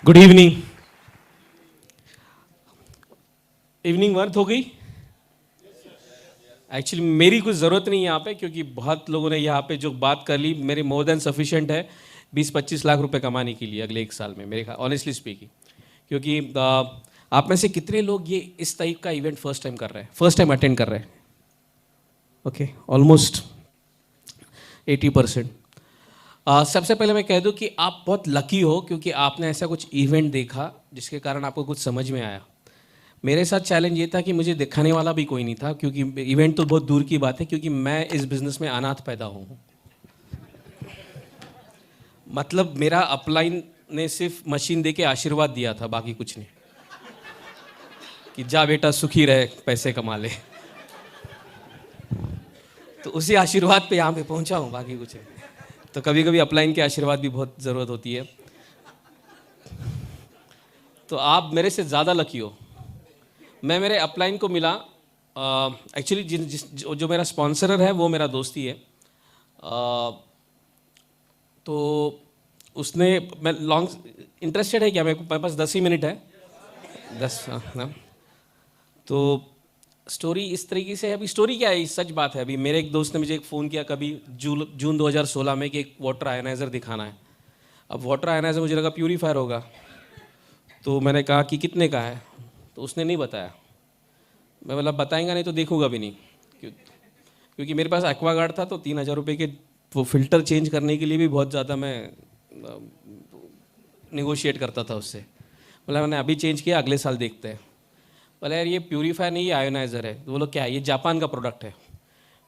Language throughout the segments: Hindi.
Good evening. इवनिंग वर्थ हो गई। एक्चुअली मेरी कुछ ज़रूरत नहीं है यहाँ पे, क्योंकि बहुत लोगों ने यहाँ पे जो बात कर ली मेरे मोर देन सफिशिएंट है 20-25 लाख रुपए कमाने के लिए अगले 1 साल में, मेरे ख्याल ऑनेस्टली स्पीकिंग। क्योंकि आप में से कितने लोग ये इस टाइप का इवेंट फर्स्ट टाइम कर रहे हैं, फर्स्ट टाइम अटेंड कर रहे हैं? Okay, almost 80%। सबसे पहले मैं कह दूं कि आप बहुत लकी हो, क्योंकि आपने ऐसा कुछ इवेंट देखा जिसके कारण आपको कुछ समझ में आया। मेरे साथ चैलेंज ये था कि मुझे दिखाने वाला भी कोई नहीं था, क्योंकि इवेंट तो बहुत दूर की बात है, क्योंकि मैं इस बिज़नेस में अनाथ पैदा हूँ। मतलब मेरा अपलाइन ने सिर्फ मशीन दे के आशीर्वाद दिया था, बाकी कुछ नहीं, कि जा बेटा सुखी रहे, पैसे कमा ले। तो उसी आशीर्वाद पे यहाँ पे पहुँचा हूँ, बाकी कुछ नहीं। तो कभी कभी अपलाइन के आशीर्वाद भी बहुत ज़रूरत होती है। तो आप मेरे से ज़्यादा लकी हो। मैं मेरे अपलाइन को मिला, एक्चुअली जो मेरा स्पॉन्सरर है वो मेरा दोस्त ही है। तो उसने, मैं लॉन्ग इंटरेस्टेड है क्या? मेरे पास 10 ही मिनट है। 10, हाँ। तो स्टोरी इस तरीके से है। अभी स्टोरी क्या है, सच बात है। अभी मेरे एक दोस्त ने मुझे एक फ़ोन किया कभी जून 2016 में कि एक वाटर आयनाइज़र दिखाना है। अब वाटर आयनाइज़र मुझे लगा प्यूरीफायर होगा, तो मैंने कहा कि कितने का है, तो उसने नहीं बताया। मैं बोला बताएंगा नहीं तो देखूंगा भी नहीं, क्योंकि मेरे पास एक्वागार्ड था, तो 3,000 रुपये के वो फ़िल्टर चेंज करने के लिए भी बहुत ज़्यादा मैं निगोशिएट करता था उससे। बोला मैंने अभी चेंज किया, अगले साल देखते हैं। बोला यार ये प्यूरीफायर नहीं, ये आयोनाइज़र है। तो बोलो क्या है? ये जापान का प्रोडक्ट है।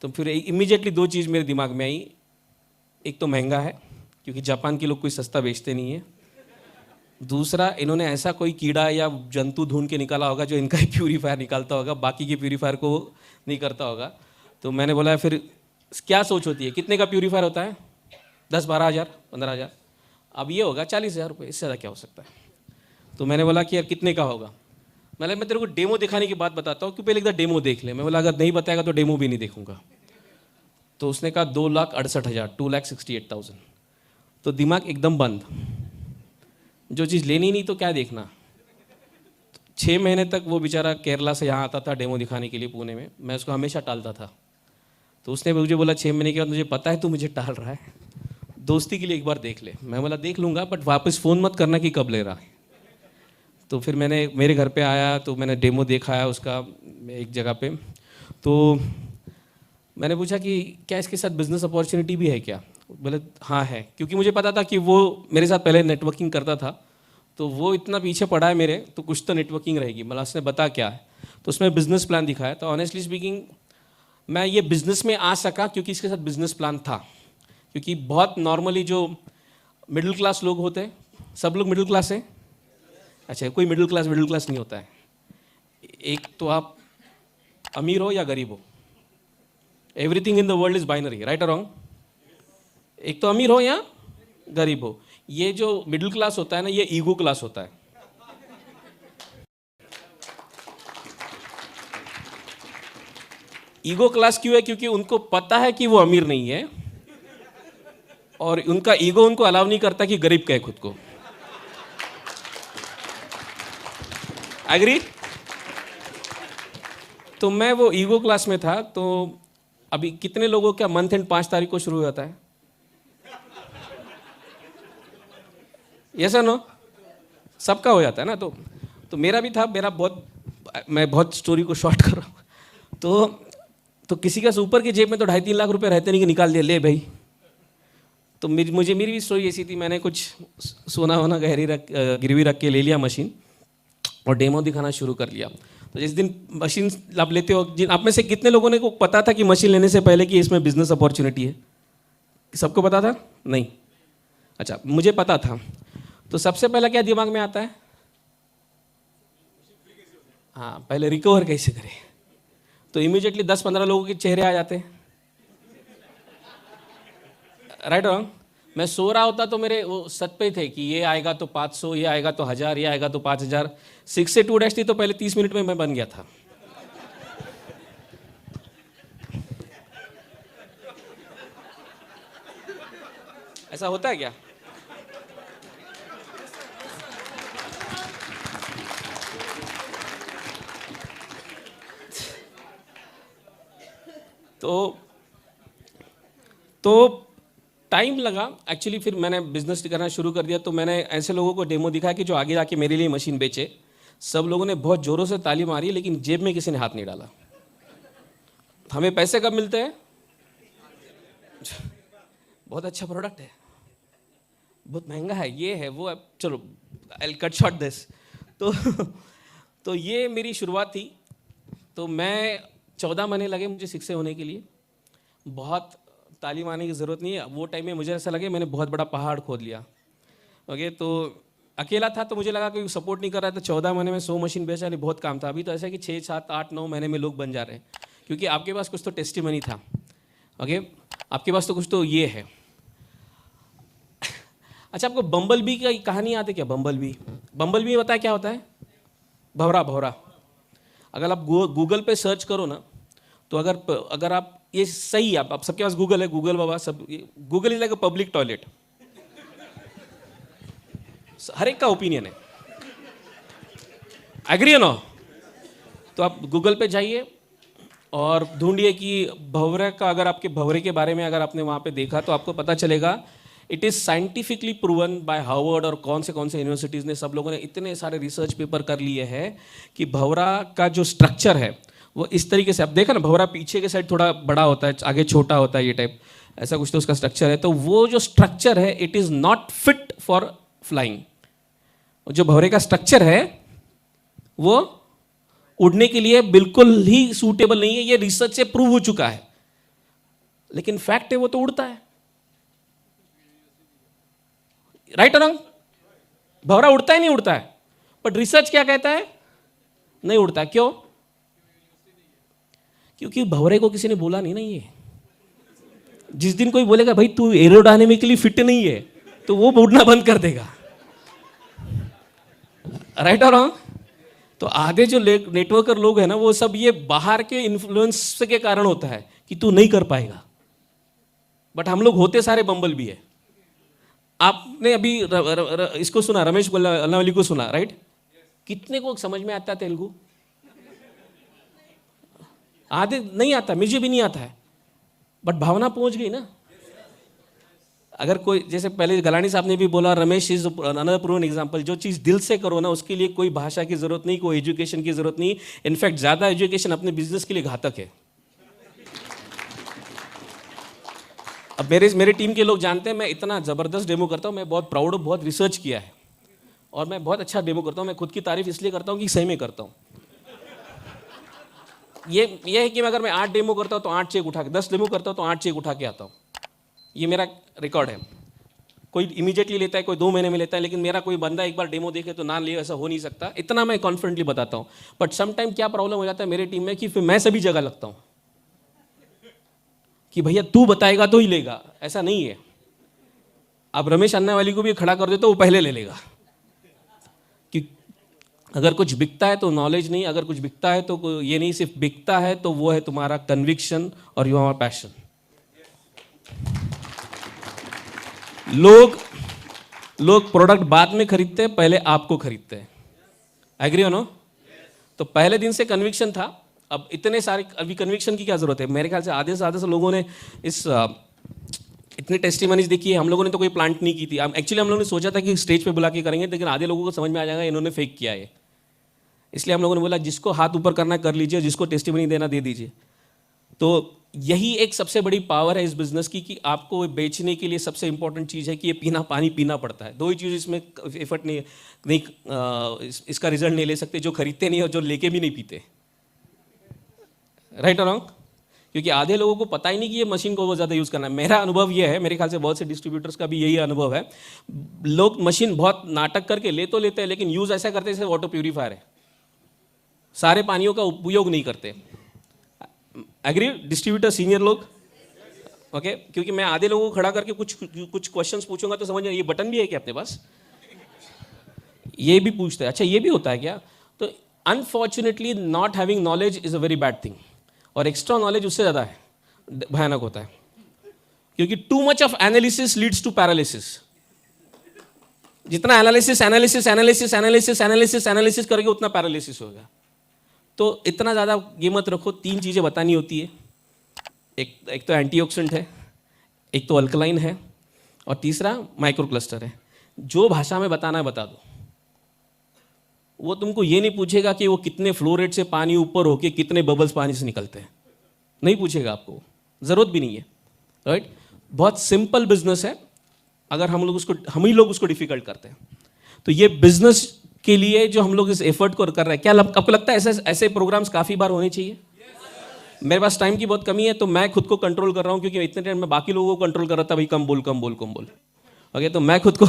तो फिर इमीडिएटली 2 चीज़ मेरे दिमाग में आई। एक तो महंगा है, क्योंकि जापान के लोग कोई सस्ता बेचते नहीं है। दूसरा, इन्होंने ऐसा कोई कीड़ा या जंतु ढूंढ के निकाला होगा जो इनका ही प्यूरीफायर निकालता होगा, बाकी के प्यूरीफायर को नहीं करता होगा। तो मैंने बोला फिर क्या सोच होती है, कितने का प्यूरीफायर होता है? 10-12 हज़ार, 15 हज़ार। अब ये होगा 40,000 रुपये, इससे ज़्यादा क्या हो सकता है? तो मैंने बोला कि यार कितने का होगा? मैं तेरे को डेमो दिखाने की बात बताता हूँ, क्यों पहले एक बार डेमो देख ले। मैं बोला अगर नहीं बताएगा तो डेमो भी नहीं देखूंगा। तो उसने कहा 2,68,000, 2,68,000। तो दिमाग एकदम बंद, जो चीज़ लेनी नहीं तो क्या देखना। 6 महीने तक वो बेचारा केरला से यहाँ आता था डेमो दिखाने के लिए पुणे में, मैं उसको हमेशा टालता था। तो उसने मुझे बोला 6 महीने के बाद, मुझे पता है तू मुझे टाल रहा है, दोस्ती के लिए एक बार देख ले। मैं बोला देख लूँगा, बट वापस फ़ोन मत करना कि कब ले रहा है। तो फिर मैंने मेरे घर पे आया, तो मैंने डेमो देखा है उसका एक जगह पे। तो मैंने पूछा कि क्या इसके साथ बिज़नेस अपॉर्चुनिटी भी है क्या? बोले हाँ है, क्योंकि मुझे पता था कि वो मेरे साथ पहले नेटवर्किंग करता था, तो वो इतना पीछे पड़ा है मेरे, तो कुछ तो नेटवर्किंग रहेगी। मतलब उसने बता क्या है, तो उसमें बिजनेस प्लान दिखाया। तो ऑनेस्टली स्पीकिंग मैं ये बिज़नेस में आ सका क्योंकि इसके साथ बिजनेस प्लान था। क्योंकि बहुत नॉर्मली जो मिडिल क्लास लोग होते हैं, सब लोग मिडिल क्लास हैं? अच्छा, कोई मिडिल क्लास नहीं होता है। एक तो आप अमीर हो या गरीब हो, everything in the world is binary, right और रॉन्ग? एक तो अमीर हो या गरीब हो। ये जो मिडिल क्लास होता है ना, ये ईगो क्लास होता है। ईगो क्लास क्यों है? क्योंकि उनको पता है कि वो अमीर नहीं है, और उनका ईगो उनको अलाउ नहीं करता कि गरीब कहे खुद को। एग्री? तो मैं वो ईगो क्लास में था। तो अभी कितने लोगों का मंथ एंड 5 तारीख को शुरू होता है? Yes no? सबका हो जाता है ना। तो मेरा भी था। मैं बहुत स्टोरी को शॉर्ट कर रहा हूँ। तो किसी का ऊपर की जेब में तो 2.5-3 लाख रुपए रहते नहीं कि निकाल दिया ले भाई। तो मेरी भी स्टोरी ऐसी थी। मैंने कुछ सोना वोना गिरवी रख के ले लिया मशीन, और डेमो दिखाना शुरू कर लिया। तो जिस दिन मशीन आप लेते हो, आप में से कितने लोगों ने को पता था कि मशीन लेने से पहले कि इसमें बिजनेस अपॉर्चुनिटी है? सबको पता था? नहीं? अच्छा, मुझे पता था। तो सबसे पहला क्या दिमाग में आता है? हाँ, पहले रिकवर कैसे करें। तो इमीडिएटली 10-15 लोगों के चेहरे आ जाते हैं, राइट और? मैं सो रहा होता तो मेरे वो सत पे थे कि ये आएगा तो 500, ये आएगा तो 1000, ये आएगा तो 5000। 6 से 2 डैश थी, तो पहले 30 मिनट में मैं बन गया था। ऐसा होता है क्या? तो टाइम लगा एक्चुअली। फिर मैंने बिजनेस करना शुरू कर दिया, तो मैंने ऐसे लोगों को डेमो दिखाया कि जो आगे जाके मेरे लिए मशीन बेचे। सब लोगों ने बहुत ज़ोरों से ताली मारी, लेकिन जेब में किसी ने हाथ नहीं डाला। हमें पैसे कब मिलते हैं? बहुत अच्छा प्रोडक्ट है, बहुत महंगा है, ये है वो है, चलो I will cut short this. तो ये मेरी शुरुआत थी। तो मैं 14 महीने लगे मुझे सक्सेस होने के लिए। बहुत ताली मारने की ज़रूरत नहीं है। वो टाइम में मुझे ऐसा लगे मैंने बहुत बड़ा पहाड़ खोद लिया। ओके, तो अकेला था तो मुझे लगा कोई सपोर्ट नहीं कर रहा था। 14 महीने में 100 मशीन बेचा, नहीं बहुत काम था। अभी तो ऐसा है कि 6, 7, 8, 9 महीने में लोग बन जा रहे हैं, क्योंकि आपके पास कुछ तो टेस्टिमनी था। ओके, आपके पास तो कुछ तो ये है। अच्छा, आपको बम्बल बी की कहानी याद है क्या? बम्बल बी बताया क्या होता है? भंवरा। अगर आप गूगल पे सर्च करो ना, तो अगर आप ये सही, आप सबके पास गूगल है, गूगल बाबा सब, Google is like a public toilet. हर एक का ओपिनियन है, एग्री है ना? तो आप गूगल पे जाइए और ढूंढिए कि भंवरे का, अगर आपके भंवरे के बारे में अगर आपने वहाँ पे देखा तो आपको पता चलेगा it is scientifically proven by Harvard और कौन से यूनिवर्सिटीज़ ने, सब लोगों ने इतने सारे रिसर्च पेपर कर लिए हैं कि भंवरा का जो स्ट्रक्चर है वो इस तरीके से, आप देखा ना, भंवरा पीछे के साइड थोड़ा बड़ा होता है, आगे छोटा होता है, ये टाइप ऐसा कुछ तो उसका स्ट्रक्चर है। तो वो जो स्ट्रक्चर है it is not fit for flying. जो भंवरे का स्ट्रक्चर है वो उड़ने के लिए बिल्कुल ही सूटेबल नहीं है। ये रिसर्च से प्रूव हो चुका है, लेकिन फैक्ट है वो तो उड़ता है। राइट और रॉन्ग? भंवरा उड़ता है नहीं उड़ता है? बट रिसर्च क्या कहता है? नहीं उड़ता। क्यों? क्योंकि भंवरे को किसी ने बोला नहीं ना। ये जिस दिन कोई बोलेगा भाई तू एरोडायनेमिकली फिट नहीं है, तो वो उड़ना बंद कर देगा। राइट और रॉन्ग? तो आधे जो नेटवर्कर लोग हैं ना, वो सब ये बाहर के इन्फ्लुएंस के कारण होता है कि तू नहीं कर पाएगा। बट हम लोग होते सारे बम्बल भी है। आपने अभी इसको सुना, रमेश अल्लावली को सुना, राइट? कितने को समझ में आता है तेलुगु? आधे नहीं आता, मुझे भी नहीं आता है, बट भावना पहुंच गई ना। अगर कोई, जैसे पहले गलानी साहब ने भी बोला, Ramesh is another proven example. जो चीज़ दिल से करो ना, उसके लिए कोई भाषा की जरूरत नहीं, कोई एजुकेशन की जरूरत नहीं। इनफैक्ट ज़्यादा एजुकेशन अपने बिजनेस के लिए घातक है। अब मेरे टीम के लोग जानते हैं मैं इतना ज़बरदस्त डेमो करता हूँ। मैं बहुत प्राउड हूँ, बहुत रिसर्च किया है और मैं बहुत अच्छा डेमो करता हूँ। मैं खुद की तारीफ इसलिए करता हूँ कि सही में करता हूँ। ये है कि अगर मैं 8 डेमो करता हूँ तो 8 चेक उठा के, 10 डेमो करता हूँ तो 8 चेक उठा के आता हूँ। ये मेरा रिकॉर्ड है। कोई इमीडिएटली लेता है, कोई 2 महीने में लेता है, लेकिन मेरा कोई बंदा एक बार डेमो देखे तो ना ले, ऐसा हो नहीं सकता। इतना मैं कॉन्फिडेंटली बताता हूँ। बट समटाइम क्या प्रॉब्लम हो जाता है मेरे टीम में कि फिर मैं सभी जगह लगता हूँ कि भैया तू बताएगा तो ही लेगा। ऐसा नहीं है। आप रमेश अन्नावाली को भी खड़ा कर दे तो वो पहले ले लेगा। कि अगर कुछ बिकता है तो नॉलेज नहीं, अगर कुछ बिकता है तो ये नहीं, सिर्फ बिकता है तो वो है तुम्हारा कन्विक्शन और योर पैशन। लोग प्रोडक्ट बाद में खरीदते हैं, पहले आपको खरीदते हैं। एग्री हो नो? तो पहले दिन से कन्विक्शन था। अब इतने सारे, अभी कन्विक्शन की क्या जरूरत है? मेरे ख्याल से आधे से लोगों ने इतनी टेस्टिमनीज देखी है। हम लोगों ने तो कोई प्लांट नहीं की थी। एक्चुअली हम लोगों ने सोचा था कि स्टेज पे बुला के करेंगे, लेकिन आधे लोगों को समझ में आ जाएगा इन्होंने फेक किया है। इसलिए हम लोगों ने बोला जिसको हाथ ऊपर करना कर लीजिए, जिसको टेस्टिमनी देना दे दीजिए। तो यही एक सबसे बड़ी पावर है इस बिजनेस की कि आपको बेचने के लिए सबसे इंपॉर्टेंट चीज़ है कि ये पानी पीना पड़ता है। 2 ही चीज़ इसमें एफर्ट नहीं इसका रिजल्ट नहीं ले सकते, जो खरीदते नहीं और जो लेके भी नहीं पीते। राइट और रॉन्ग? क्योंकि आधे लोगों को पता ही नहीं कि ये मशीन को बहुत ज़्यादा यूज़ करना है। मेरा अनुभव ये है, मेरे ख्याल से बहुत से डिस्ट्रीब्यूटर्स का भी यही अनुभव है। लोग मशीन बहुत नाटक करके ले तो लेते हैं, लेकिन यूज़ ऐसा करते हैं जैसे वाटर प्यूरीफायर है। सारे पानियों का उपयोग नहीं करते। एग्री डिस्ट्रीब्यूटर सीनियर लोग? ओके, क्योंकि मैं आधे लोगों को खड़ा करके कुछ क्वेश्चंस पूछूंगा तो समझ, ये बटन भी है क्या अपने पास? ये भी पूछते हैं। अच्छा, ये भी होता है क्या? तो unfortunately not having knowledge is a very bad thing, और एक्स्ट्रा नॉलेज उससे ज़्यादा है, भयानक होता है। क्योंकि too much of analysis leads to paralysis. जितना एनालिसिस करेंगे उतना पैरालिसिस होगा। तो इतना ज़्यादा ये मत रखो। 3 चीज़ें बतानी होती है। एक तो एंटीऑक्सीडेंट है, एक तो अल्कलाइन है, और तीसरा माइक्रो क्लस्टर है। जो भाषा में बताना है बता दो। वो तुमको ये नहीं पूछेगा कि वो कितने फ्लो रेट से पानी ऊपर होके कितने बबल्स पानी से निकलते हैं, नहीं पूछेगा आपको, ज़रूरत भी नहीं है, राइट। बहुत सिंपल बिजनेस है, अगर हम ही लोग उसको डिफिकल्ट करते हैं। तो ये बिजनेस के लिए जो हम लोग इस एफर्ट को कर रहे हैं, क्या आपको लगता है ऐसे प्रोग्राम्स काफ़ी बार होने चाहिए? मेरे पास टाइम की बहुत कमी है, तो मैं खुद को कंट्रोल कर रहा हूँ, क्योंकि इतने टाइम में बाकी लोगों को कंट्रोल कर रहा था, भाई कम बोल कम बोल कम बोल। ओके, तो मैं खुद को